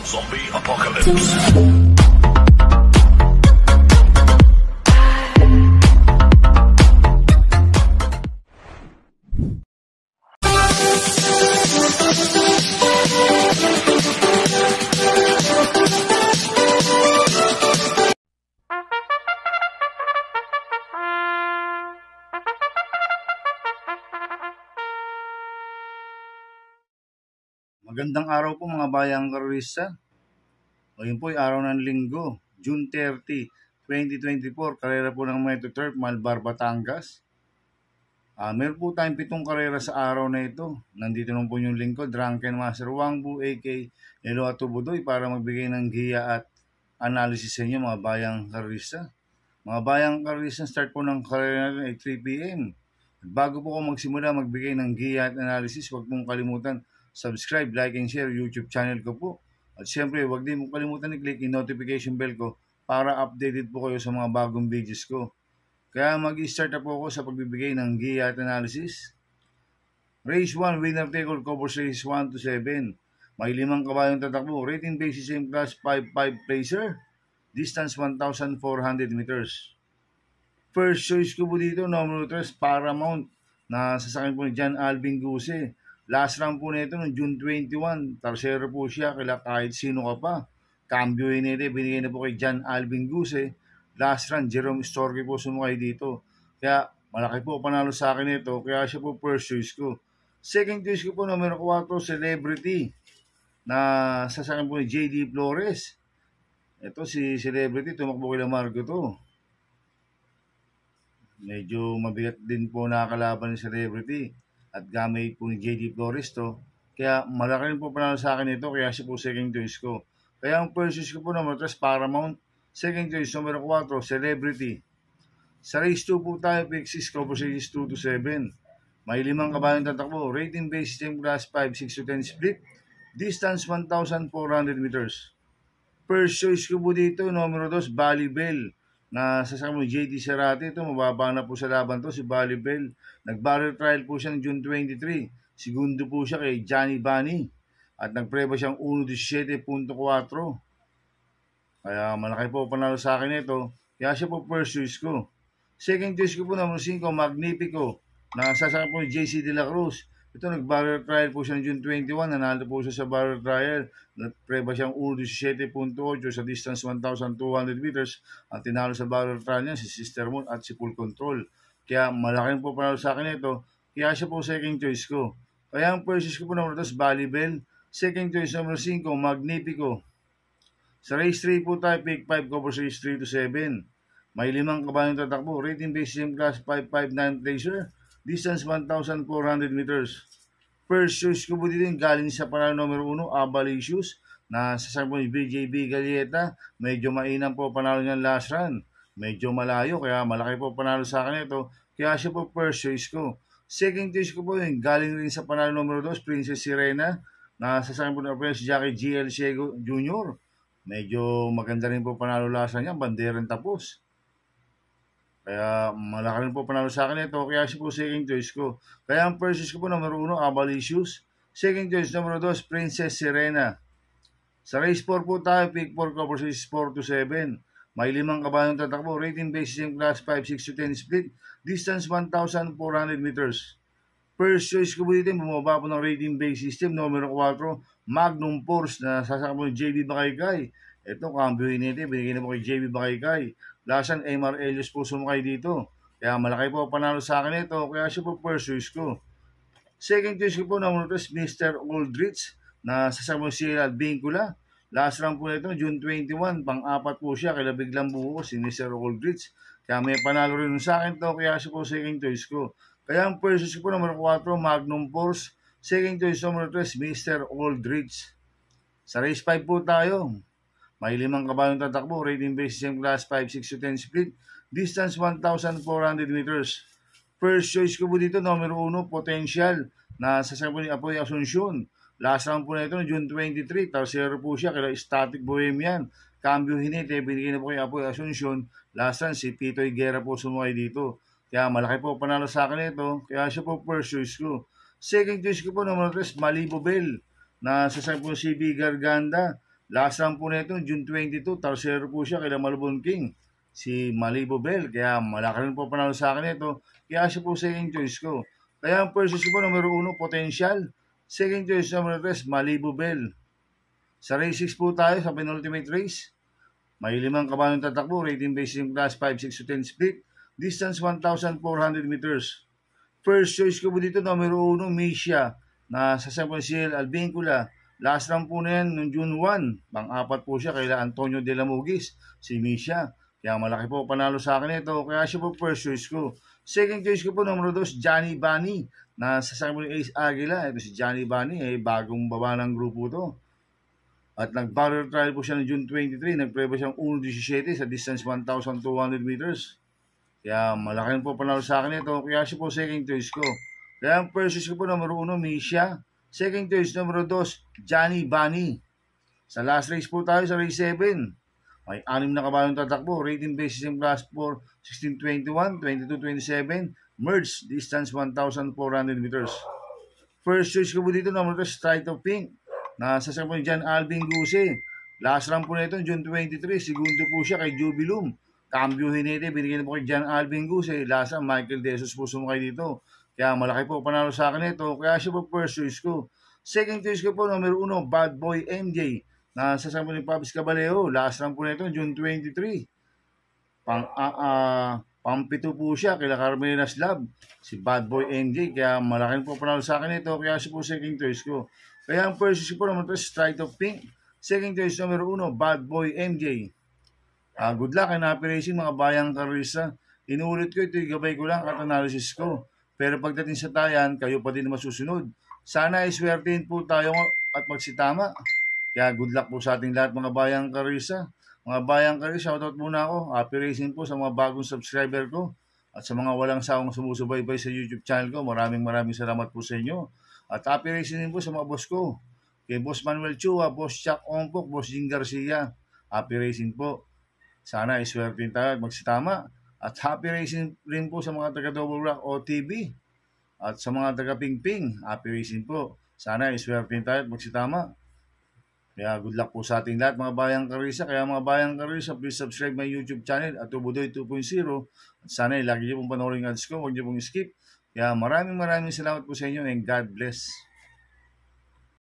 Zombie Apocalypse. Magandang araw po mga bayang karurista. Ngayon po ay araw ng linggo, June 30, 2024. Karera po ng Metro Turf, Malbar, Batangas. Meron po tayong 7 karera sa araw na ito. Nandito naman po yung lingkod, Drunken Master Wangbu, a.k.a. Nelo Atubudoy, para magbigay ng giya at analysis sa inyo mga bayang karurista. Mga bayang karurista, start po ng karera natin ay 3 p.m. Bago po ako magsimula magbigay ng giya at analysis, huwag mong kalimutan subscribe, like, and share YouTube channel ko po. At syempre, huwag din mong kalimutan i-click yung notification bell ko para updated po kayo sa mga bagong videos ko. Kaya mag-start na po ako sa pagbibigay ng giya at analysis. Race 1, winner take all, covers race 1 to 7. May 5 kabayong tatakbo. Rating basis same class 5-5 placer. Distance 1,400 meters. First choice ko po dito, number 3, Paramount, na sasakyan po ni John Alvin Guse. Last round po nito noong June 21, tarsero po siya, kaya kahit sino ka pa. Cambio nito, binigay na po kay John Alvin Guse. Last round, Jerome Storky po sumakay dito. Kaya malaki po panalo sa akin ito, kaya siya po first choice ko. Second choice ko po, number 4, Celebrity, na sasakyan po ni J.D. Flores. Ito si Celebrity, tumakbo kay Lamargo to. Medyo mabigat din po nakakalaban ni Celebrity. At gamit po ni J.D. Flores to. Kaya malaki rin po panalo sa akin ito. Kaya siya po second choice ko. Kaya ang first choice ko po number 3, Paramount. Second choice, number 4, Celebrity. Sa race 2 po tayo, pick 6, cover series 2 to 7. May 5 kabayong tatakbo. Rating base system class 5, 6 to 10 split. Distance 1,400 meters. First choice ko po dito, number 2, Bali Bell, na sasama mo JD Serrate. Ito, mababa na po sa laban to, si Bali Bell. Nag-barrel trial po siya ng June 23. Segundo po siya kay Johnny Bunny. At nagpreba siyang 1.17.4. Kaya malaki po panalo sa akin ito. Kaya siya po first choice ko. Second choice ko po number 5, Magnifico, na sasama po ni JC De La Cruz. Ito, nag-barrel trial po siya ng June 21. Nanalo po siya sa barrel trial. Nagpreba siyang 1.17.8 sa distance 1,200 meters. Ang tinalo sa barrel trial niya si Sister Moon at si Full Control. Kaya malaki po panalo sa akin ito. Kaya siya po second choice ko. Kaya ang first choice ko po number 2, Bali Bell. Second choice number 5, Magnifico. Sa race 3 po tayo, pick 5, cover race 3 to 7. May 5 kabayong tatakbo. Rating base same class 559 placer. Distance 1,400 meters. First choice ko po dito yung galing sa panalo numero 1, Abalicious, na sasama po ni BJB Galieta. Medyo mainam po panalo niya last run. Medyo malayo, kaya malaki po panalo sa akin ito. Kaya siya po first choice ko. Second choice ko po yung galing rin sa panalo numero 2, Princess Sirena, na sasama po ni Prince Jackie GL Ciego Jr. Medyo maganda rin po panalo last run niya, banderang tapos. Kaya malaki rin po panalo sa akin ito. Kaya siya po second choice ko. Kaya ang first choice ko po number 1, Abalicious. Second choice number 2, Princess Sirena. Sa race 4 po tayo, pick 4, cover race 4 to 7. May 5 kabayong tatakbo. Rating base same class 5, 6 to 10 split. Distance 1,400 meters. First choice ko po dito, bumaba po ng rating base system. Numero 4, Magnum Force, na sasakyan po ni JB Bakaykay. Ito, cambio nito, binigay na po kay JB Bakaykay. Lasan, MR Elios po sumakay dito. Kaya malaki po panalo sa akin ito. Kaya siya po first choice ko. Second choice ko po number 3, Mr. Aldrich, na sasama si Vincula. Last round po nito, June 21. Pang-4 po siya. Kaya biglang buo si Mr. Aldrich. Kaya may panalo rin sa akin to. Kaya siya po second choice ko. Kaya ang first choice ko po number 4, Magnum Force. Second choice number 3, Mr. Aldrich. Sa race 5 po tayo. May 5 kabayong tatakbo, rating base same class 5, 6 to 10 split, distance 1,400 meters. First choice ko po dito, numero 1, Potential, na sasakyan po ni Apoy Asuncion. Last round po na ito, June 23, tarsero po siya, kaya Static Bohemian. Cambio hinite, binigay na po kay Apoy Asuncion. Last round, si Pitoy Guerra po sumakay dito. Kaya malaki po panalo sa akin ito, kaya siya po first choice ko. Second choice ko po, numero 3, Malibu Bell, na sasakyan po si B. Garganda. Last round po nito, June 22, Tarsero po siya kay Malabon King. Si Malibu Bell, kaya malaki rin po panalo sa akin ito. Kaya siya po second choice ko. Kaya ang first choice ko po, numero 1, Potential. Second choice, numero 3, Malibu Bell. Sa race 6 po tayo, sa penultimate race. May 5 kabayong tatakbo, rating based in class 5, 6 to 10 split. Distance 1,400 meters. First choice ko po dito, numero 1, Misha. Na sa San Francisco, Albincula. Last round po na yan, noong June 1. Pang-apat po siya, kay Antonio de la Mugis, si Misha. Kaya malaki po panalo sa akin ito. Kaya siya po first choice ko. Second choice ko po, numero 2, Johnny Bunny. Na sa San Francisco Ace Aguila. Ito si Johnny Bunny, bagong baba ng grupo to. At nag-barrier trial po siya noong June 23. Nagpreba siyang 1.17 sa distance 1,200 meters. Kaya malaki po panalo sa akin ito. Kaya siya po second choice ko. Kaya ang first choice ko po, numero 1, Misha. Second choice, numero 2, Johnny Bunny. Sa last race po tayo, sa race 7. May 6 na kabayong tatakbo. Rating basis in class 4, 1621, 2227. Merge, distance 1,400 meters. First choice ko po dito, numero 3, Strike of Pink. Nasa sa po ni John Alvin Guse. Last round po nito, June 23. Segundo po siya kay Jubilum. Cambio Hinete, binigyan po kay John Alvin Guse. Last round, Michael De Jesus po sumakay dito. Kaya malaki po panalo sa akin ito. Kaya siya po first choice ko. Second choice ko po, numero 1, Bad Boy MJ. Nasa sa po ni Papis Caballero. Last round po nito, June 23. Pampito po siya kay Carmena Slab. Si Bad Boy MJ. Kaya malaki po panalo sa akin ito. Kaya siya po second choice ko. Kaya ang first choice po naman ito, Strike of Pink. Second choice, numero 1, Bad Boy MJ. Good luck and happy racing mga bayang karisa. Inuulit ko ito, gabay ko lang at analysis ko. Pero pagdating sa tayan, kayo pa din masusunod. Sana iswertein po tayo at magsitama. Kaya good luck po sa ating lahat mga bayang karisa. Mga bayang karisa, shoutout muna ako. Happy racing po sa mga bagong subscriber ko. At sa mga walang sawang sumusubaybay sa YouTube channel ko, maraming salamat po sa inyo. At happy racing din po sa mga boss ko. Kay Boss Manuel Chua, Boss Chuck Ompok, Boss Jing Garcia. Happy racing po. Sana iswertein tayo at magsitama. At happy racing rin po sa mga taga Double Rock OTV. At sa mga taga Pingping, happy racing po. Sana iswertein tayo at magsitama. Kaya good luck po sa ating lahat mga bayang karisa. Kaya mga bayang karisa, please subscribe my YouTube channel at Tubudoy 2.0. At sana lagi niyo pong panoorin ang ads ko. Huwag niyo pong skip. Kaya maraming salamat po sa inyo and God bless.